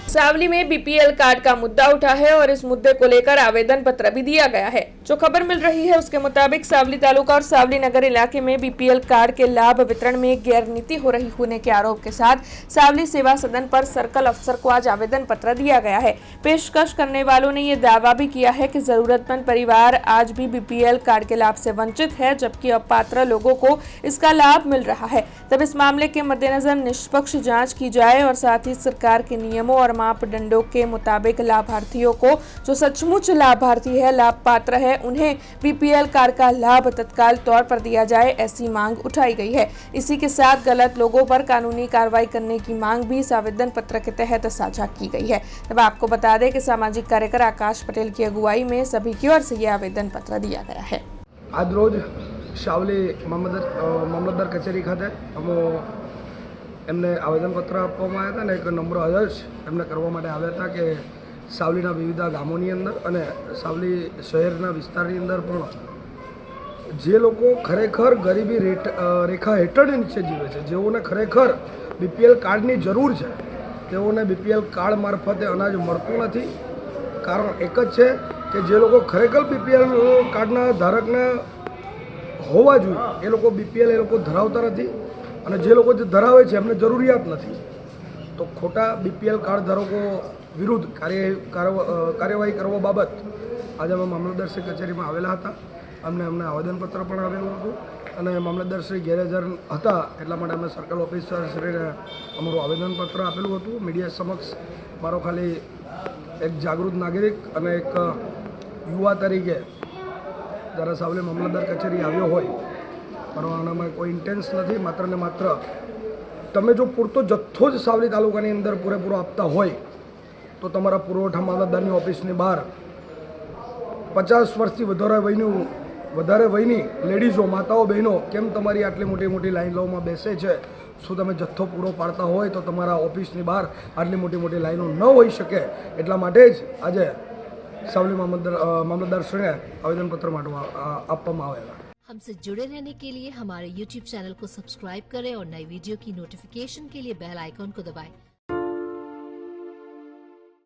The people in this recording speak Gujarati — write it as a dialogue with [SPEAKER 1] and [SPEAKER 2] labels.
[SPEAKER 1] सावली में बीपीएल कार्ड का मुद्दा उठा है और इस मुद्दे को लेकर आवेदन पत्र भी दिया गया है। जो खबर मिल रही है उसके मुताबिक सावली तालुका और सावली नगर इलाके में बीपीएल कार्ड के लाभ वितरण में गैरनीति हो रही होने के आरोप के साथ सावली सेवा सदन पर सर्कल अफसर को आज आवेदन पत्र दिया गया है। पेशकश करने वालों ने ये दावा भी किया है कि जरूरतमंद परिवार आज भी बीपीएल कार्ड के लाभ से वंचित है, जबकि अपात्र लोगों को इसका लाभ मिल रहा है। तब इस मामले के मद्देनजर निष्पक्ष जांच की जाए और साथ ही सरकार के नियमों और मापदंडों के मुताबिक लाभार्थियों को जो सचमुच लाभार्थी है, लाभ पात्र है, उन्हें बीपीएल कार्ड का लाभ तत्काल तौर पर दिया जाए, ऐसी मांग उठाई गई है। इसी के साथ गलत लोगों पर कानूनी कार्रवाई करने की मांग भी इस आवेदन पत्र के तहत साझा की गई है। तब आपको बता दें कि सामाजिक कार्यकर आकाश पटेल की अगुवाई में सभी की ओर से यह आवेदन पत्र दिया गया है।
[SPEAKER 2] आज रोज सावली मामलतदार कचेरी खाते એમને આવેદનપત્ર આપવામાં આવ્યા હતા અને એક નમ્ર અરજ એમને કરવા માટે આવ્યા હતા કે સાવલીના વિવિધ ગામોની અંદર અને સાવલી શહેરના વિસ્તારની અંદર પણ જે લોકો ખરેખર ગરીબી રેખા હેઠળ નીચે જીવે છે, જેઓને ખરેખર બીપીએલ કાર્ડની જરૂર છે, તેઓને બીપીએલ કાર્ડ મારફતે અનાજ મળતું નથી। કારણ એક જ છે કે જે લોકો ખરેખર બીપીએલ કાર્ડના ધારકને હોવા જોઈએ એ લોકો બીપીએલ એ લોકો ધરાવતા નથી અને જે લોકો જે ધરાવે છે એમને જરૂરિયાત નથી। તો ખોટા બીપીએલ કાર્ડ ધારકો વિરુદ્ધ કાર્યવાહી કરવા બાબત આજે અમે મામલતદારશ્રી કચેરીમાં આવેલા હતા। અમને આવેદનપત્ર પણ આવેલું હતું અને મામલતદારશ્રી ગેરહાજર હતા એટલા માટે અમે સર્કલ ઓફિસરશ્રીને અમારું આવેદનપત્ર આપેલું હતું। મીડિયા સમક્ષ મારો ખાલી એક જાગૃત નાગરિક અને એક યુવા તરીકે જ્યારે સાવલી મામલતદાર કચેરી આવ્યો હોય પણ આનામાં કોઈ ઇન્ટેન્સ નથી। માત્ર ને માત્ર તમે જો પૂરતો જથ્થો જ સાવલી તાલુકાની અંદર પૂરેપૂરો આપતા હોય તો તમારા પુરવઠા મામલતદારની ઓફિસની બહાર 50 વર્ષથી વધારે વયની લેડીઝો, માતાઓ, બહેનો કેમ તમારી આટલી મોટી લાઈનોમાં બેસે છે? શું તમે જથ્થો પૂરો પાડતા હોય તો તમારા ઓફિસની બહાર આટલી મોટી લાઈનો ન હોઈ શકે? એટલા માટે જ આજે સાવલી મામલતદારશ્રીને આવેદનપત્ર માટે આપવામાં આવેલા।
[SPEAKER 3] हमसे जुड़े रहने के लिए हमारे YouTube चैनल को सब्सक्राइब करें और नई वीडियो की नोटिफिकेशन के लिए बेल आइकॉन को दबाएं।